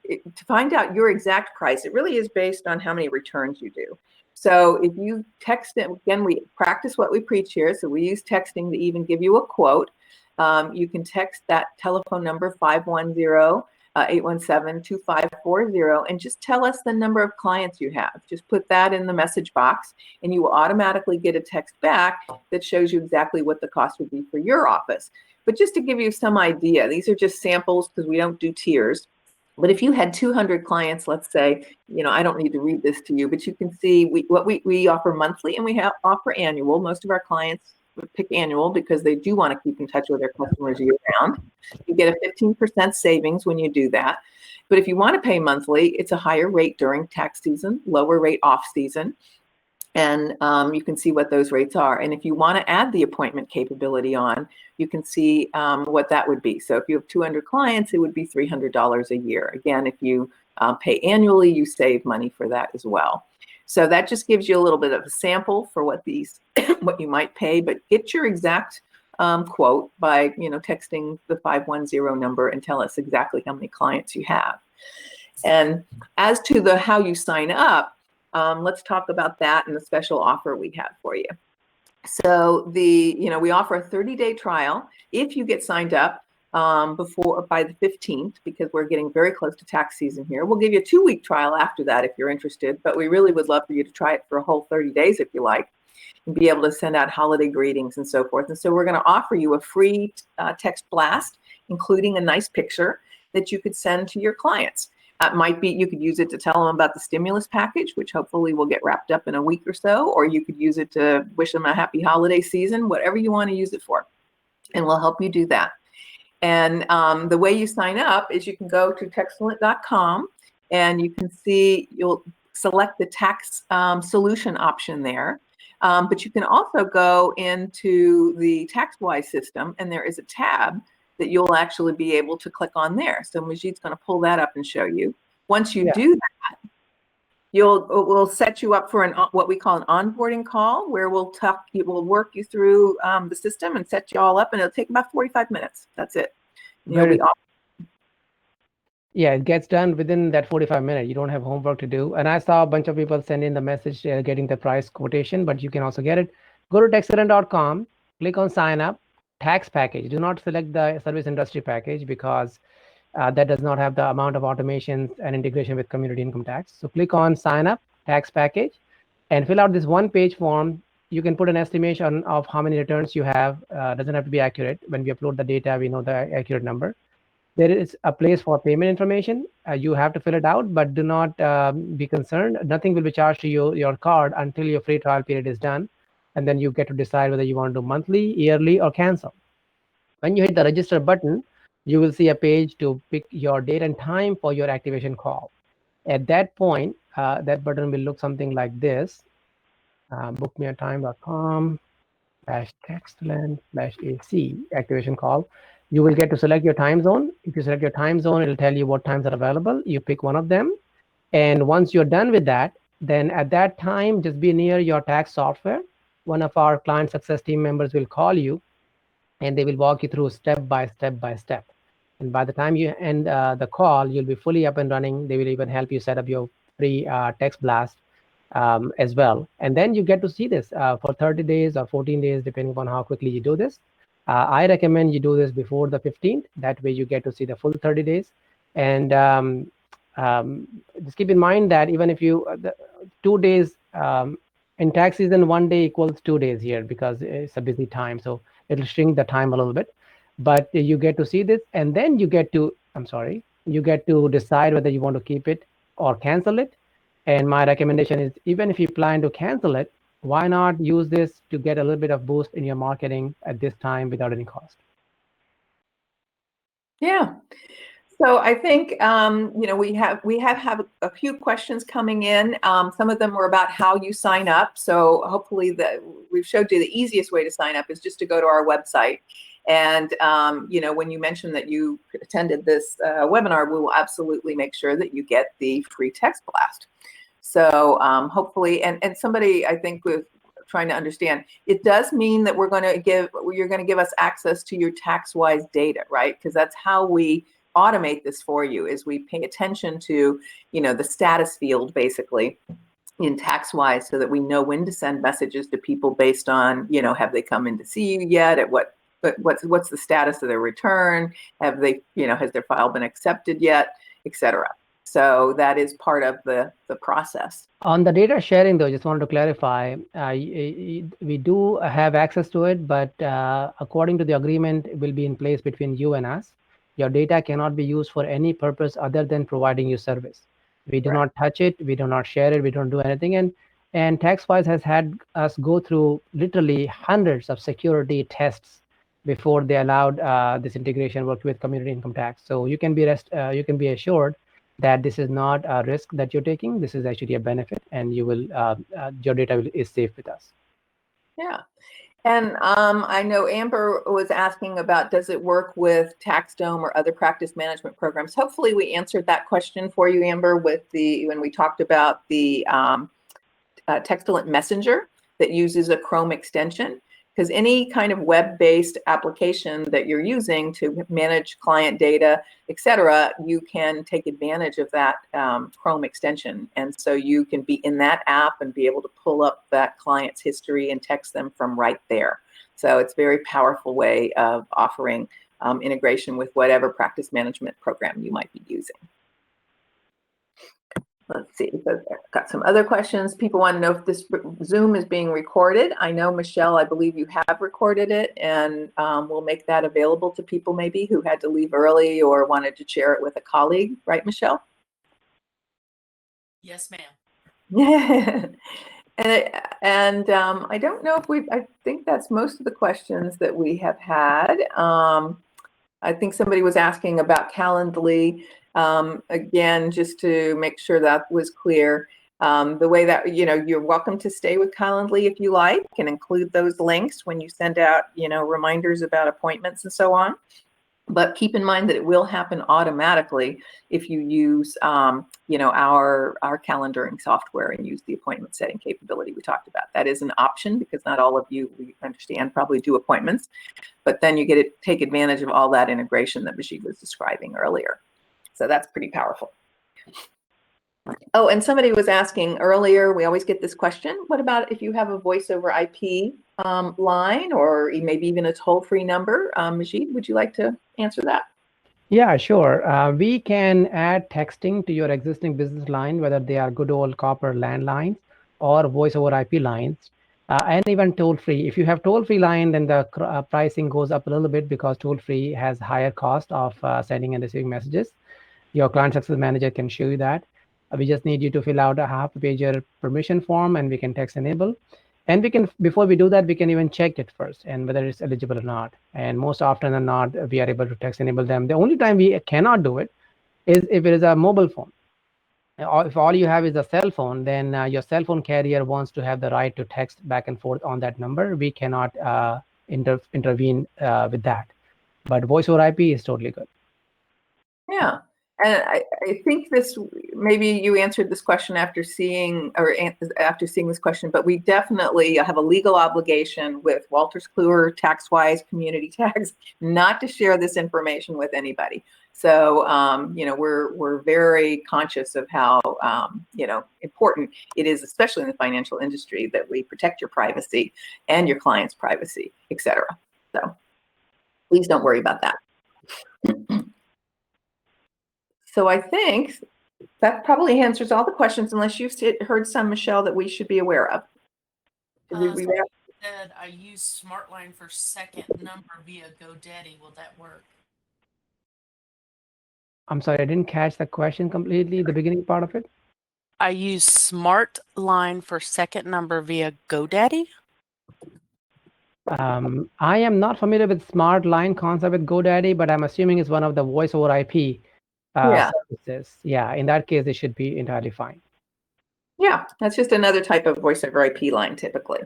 find out your exact price, it really is based on how many returns you do. So if you text it, again, we practice what we preach here. So we use texting to even give you a quote. You can text that telephone number 510-817-2540 and just tell us the number of clients you have. Just put that in the message box and you will automatically get a text back that shows you exactly what the cost would be for your office. But just to give you some idea, these are just samples because we don't do tiers. But if you had 200 clients, let's say, I don't need to read this to you, but you can see what we offer monthly and we offer annual. Most of our clients would pick annual because they do want to keep in touch with their customers year round. You get a 15% savings when you do that. But if you want to pay monthly, it's a higher rate during tax season, lower rate off season. And you can see what those rates are. And if you want to add the appointment capability on, you can see what that would be. So if you have 200 clients, it would be $300 a year. Again, if you pay annually, you save money for that as well. So that just gives you a little bit of a sample for what what you might pay, but get your exact quote by texting the 510 number and tell us exactly how many clients you have. And as to the how you sign up, let's talk about that and the special offer we have for you. So we offer a 30-day trial if you get signed up by the 15th, because we're getting very close to tax season here. We'll give you a 2-week trial after that if you're interested, but we really would love for you to try it for a whole 30 days if you like, and be able to send out holiday greetings and so forth. And so we're going to offer you a free text blast, including a nice picture that you could send to your clients. Might be, you could use it to tell them about the stimulus package, which hopefully will get wrapped up in a week or so, or you could use it to wish them a happy holiday season, whatever you want to use it for. And we'll help you do that. And the way you sign up is you can go to Textellent.com and you can see, you'll select the tax solution option there. But you can also go into the TaxWise system and there is a tab that you'll actually be able to click on there. So Majid's going to pull that up and show you. Once you do that, we'll set you up for what we call an onboarding call, where we'll work you through the system and set you all up, and it'll take about 45 minutes. That's it. Yeah, it gets done within that 45 minutes. You don't have homework to do. And I saw a bunch of people send in the message getting the price quotation, but you can also get it. Go to Textellent.com, click on sign up, tax package. Do not select the service industry package, because that does not have the amount of automations and integration with community income tax. So click on sign up, tax package, and fill out this one-page form. You can put an estimation of how many returns you have. Doesn't have to be accurate. When we upload the data, we know the accurate number. There is a place for payment information. You have to fill it out, but do not be concerned. Nothing will be charged to your card until your free trial period is done. And then you get to decide whether you want to do monthly, yearly, or cancel. When you hit the register button, you will see a page to pick your date and time for your activation call. At that point, that button will look something like this. bookmeatime.com/Textellent/AC activation call. You will get to select your time zone. If you select your time zone, it'll tell you what times are available. You pick one of them. And once you're done with that, then at that time, just be near your tax software. One of our client success team members will call you, and they will walk you through step by step. And by the time you end the call, you'll be fully up and running. They will even help you set up your free text blast as well. And then you get to see this for 30 days or 14 days, depending upon how quickly you do this. I recommend you do this before the 15th. That way you get to see the full 30 days. And just keep in mind that even if you, 2 days in tax season, 1 day equals 2 days here, because it's a busy time. So it'll shrink the time a little bit. But you get to see this, and then you get to, you get to decide whether you want to keep it or cancel it. And my recommendation is, even if you plan to cancel it, why not use this to get a little bit of boost in your marketing at this time without any cost? Yeah. So I think, we have a few questions coming in. Some of them were about how you sign up. So hopefully we've showed you the easiest way to sign up is just to go to our website. And, when you mentioned that you attended this webinar, we will absolutely make sure that you get the free text blast. So hopefully, and somebody, I think, was trying to understand, it does mean that you're going to give us access to your tax-wise data, right? Because that's how we automate this for you, is we pay attention to, the status field basically in tax-wise, so that we know when to send messages to people based on, have they come in to see you yet? At what's the status of their return? Have they, has their file been accepted yet, etc. So that is part of the process. On the data sharing, though, just wanted to clarify, we do have access to it, but according to the agreement, it will be in place between you and us. Your data cannot be used for any purpose other than providing you service. We do not touch it. We do not share it. We don't do anything. And TaxWise has had us go through literally hundreds of security tests before they allowed this integration work with community income tax. So you can be assured that this is not a risk that you're taking. This is actually a benefit, and you will your data is safe with us. Yeah. And I know Amber was asking about, does it work with TaxDome or other practice management programs? Hopefully we answered that question for you, Amber, when we talked about the Textellent Messenger that uses a Chrome extension. Because any kind of web-based application that you're using to manage client data, etc., you can take advantage of that Chrome extension. And so you can be in that app and be able to pull up that client's history and text them from right there. So it's a very powerful way of offering integration with whatever practice management program you might be using. Let's see, so I've got some other questions. People want to know if this Zoom is being recorded. I know, Michelle, I believe you have recorded it, and we'll make that available to people maybe who had to leave early or wanted to share it with a colleague. Right, Michelle? Yes, ma'am. And I don't know if I think that's most of the questions that we have had. I think somebody was asking about Calendly. Again, just to make sure that was clear, the way that, you're welcome to stay with Calendly if you like, and include those links when you send out, reminders about appointments and so on. But keep in mind that it will happen automatically if you use, you know, our calendaring software and use the appointment setting capability we talked about. That is an option because not all of you, we understand, probably do appointments, but then you get to take advantage of all that integration that Majid was describing earlier. So that's pretty powerful. Oh, and somebody was asking earlier, we always get this question, what about if you have a voice over IP line or maybe even a toll-free number? Majid, would you like to answer that? Yeah, sure. We can add texting to your existing business line, whether they are good old copper landlines or voice over IP lines, and even toll-free. If you have toll-free line, then the pricing goes up a little bit because toll-free has higher cost of sending and receiving messages. Your client success manager can show you that. We just need you to fill out a half-pager permission form, and we can text enable. And we can, before we do that, we can even check it first and whether it's eligible or not. And most often than not, we are able to text enable them. The only time we cannot do it is if it is a mobile phone. Or if all you have is a cell phone, then your cell phone carrier wants to have the right to text back and forth on that number. We cannot intervene with that. But voice over IP is totally good. Yeah. And I think this, maybe you answered this question after seeing, this question, but we definitely have a legal obligation with Wolters Kluwer, TaxWise, Community Tax, not to share this information with anybody. So, you know, we're very conscious of how, you know, important it is, especially in the financial industry, that we protect your privacy and your client's privacy, et cetera. So please don't worry about that. So I think that probably answers all the questions, unless you've heard some, Michelle, that we should be aware of. Said I use SmartLine for second number via GoDaddy. Will that work? I'm sorry, I didn't catch the question completely, the beginning part of it. I use SmartLine for second number via GoDaddy. I am not familiar with smart line concept with GoDaddy, but I'm assuming it's one of the voice over IP services. Yeah, in that case, it should be entirely fine. Yeah, that's just another type of voice over IP line typically.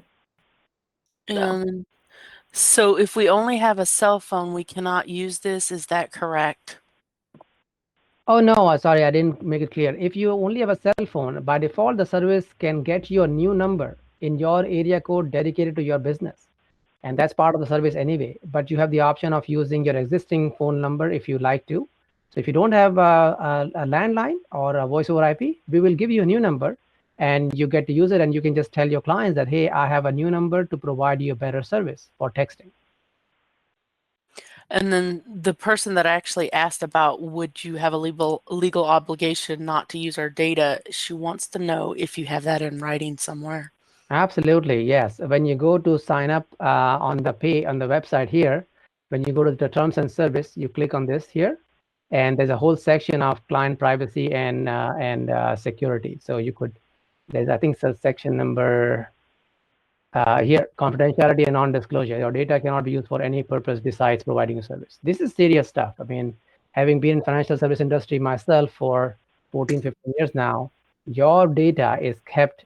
So if we only have a cell phone, we cannot use this. Is that correct? Oh, no, sorry, I didn't make it clear. If you only have a cell phone, by default, the service can get you a new number in your area code dedicated to your business. And that's part of the service anyway. But you have the option of using your existing phone number if you like to. So if you don't have a landline or a voice over IP, we will give you a new number and you get to use it. And you can just tell your clients that, hey, I have a new number to provide you a better service for texting. And then the person that actually asked about, would you have a legal obligation not to use our data? She wants to know if you have that in writing somewhere. Absolutely, yes. When you go to sign up on the website here, when you go to the terms and service, you click on this here, and there's a whole section of client privacy and security. So you could, there's, I think, it's section number here, confidentiality and non-disclosure. Your data cannot be used for any purpose besides providing a service. This is serious stuff. I mean, having been in financial service industry myself for 14, 15 years now, your data is kept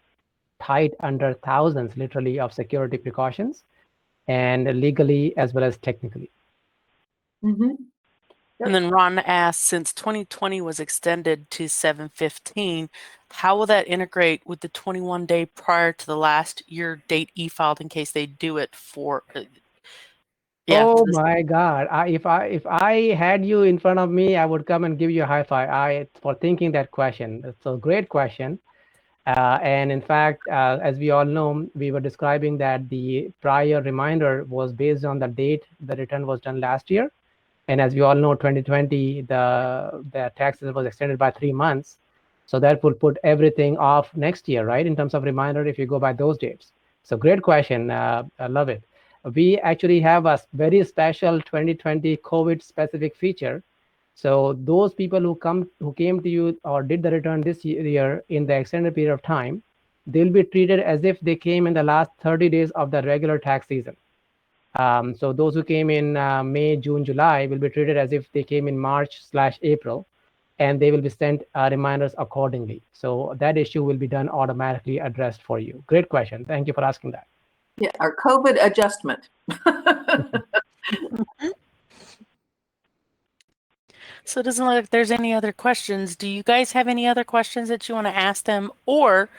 tight under thousands, literally, of security precautions, and legally as well as technically. Mm-hmm. And then Ron asked, since 2020 was extended to 7/15, how will that integrate with the 21-day prior to the last year date e-filed in case they do it for? Oh my God! If I had you in front of me, I would come and give you a high five. For thinking that question. It's a great question. And in fact, as we all know, we were describing that the prior reminder was based on the date the return was done last year. And as we all know, 2020, the tax season was extended by 3 months. So that would put everything off next year, right, in terms of reminder if you go by those dates. So great question. I love it. We actually have a very special 2020 COVID specific feature. So those people who came to you or did the return this year in the extended period of time, they'll be treated as if they came in the last 30 days of the regular tax season. So those who came in May, June, July will be treated as if they came in March/April, and they will be sent reminders accordingly. So that issue will be done automatically addressed for you. Great question. Thank you for asking that. Yeah, our COVID adjustment. So it doesn't look like there's any other questions. Do you guys have any other questions that you want to ask them? Or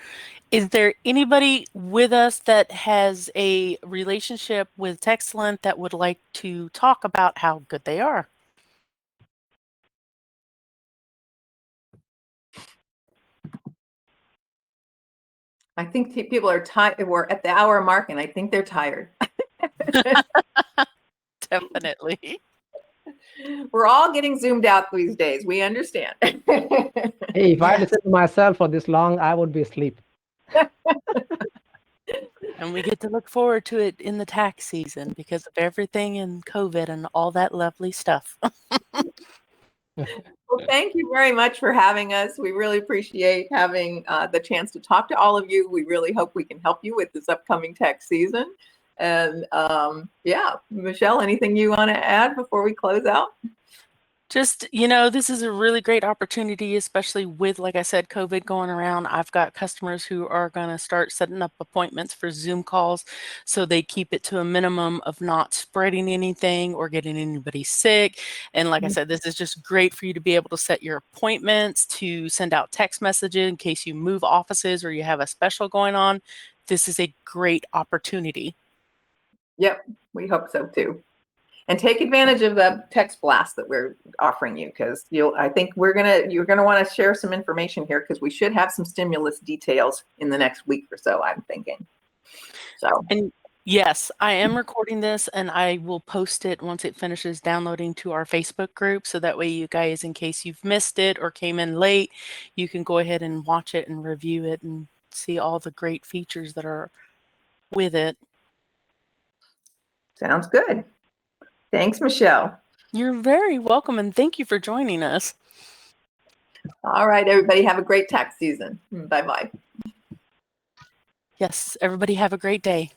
is there anybody with us that has a relationship with Textellent that would like to talk about how good they are? I think people are tired. We're at the hour mark, and I think they're tired. Definitely. We're all getting zoomed out these days. We understand. Hey, if I listen to myself for this long, I would be asleep. And we get to look forward to it in the tax season because of everything in COVID and all that lovely stuff. Well, thank you very much for having us. We really appreciate having the chance to talk to all of you. We really hope we can help you with this upcoming tax season. And yeah, Michelle, anything you want to add before we close out? Just, this is a really great opportunity, especially with, like I said, COVID going around. I've got customers who are going to start setting up appointments for Zoom calls so they keep it to a minimum of not spreading anything or getting anybody sick. And like I said, this is just great for you to be able to set your appointments, to send out text messages in case you move offices or you have a special going on. This is a great opportunity. Yep, we hope so too. And take advantage of the text blast that we're offering you, because I think you're gonna want to share some information here, because we should have some stimulus details in the next week or so, I'm thinking. So. And yes, I am recording this and I will post it once it finishes downloading to our Facebook group. So that way you guys, in case you've missed it or came in late, you can go ahead and watch it and review it and see all the great features that are with it. Sounds good. Thanks, Michelle. You're very welcome, and thank you for joining us. All right, everybody, have a great tax season. Bye-bye. Yes, everybody have a great day.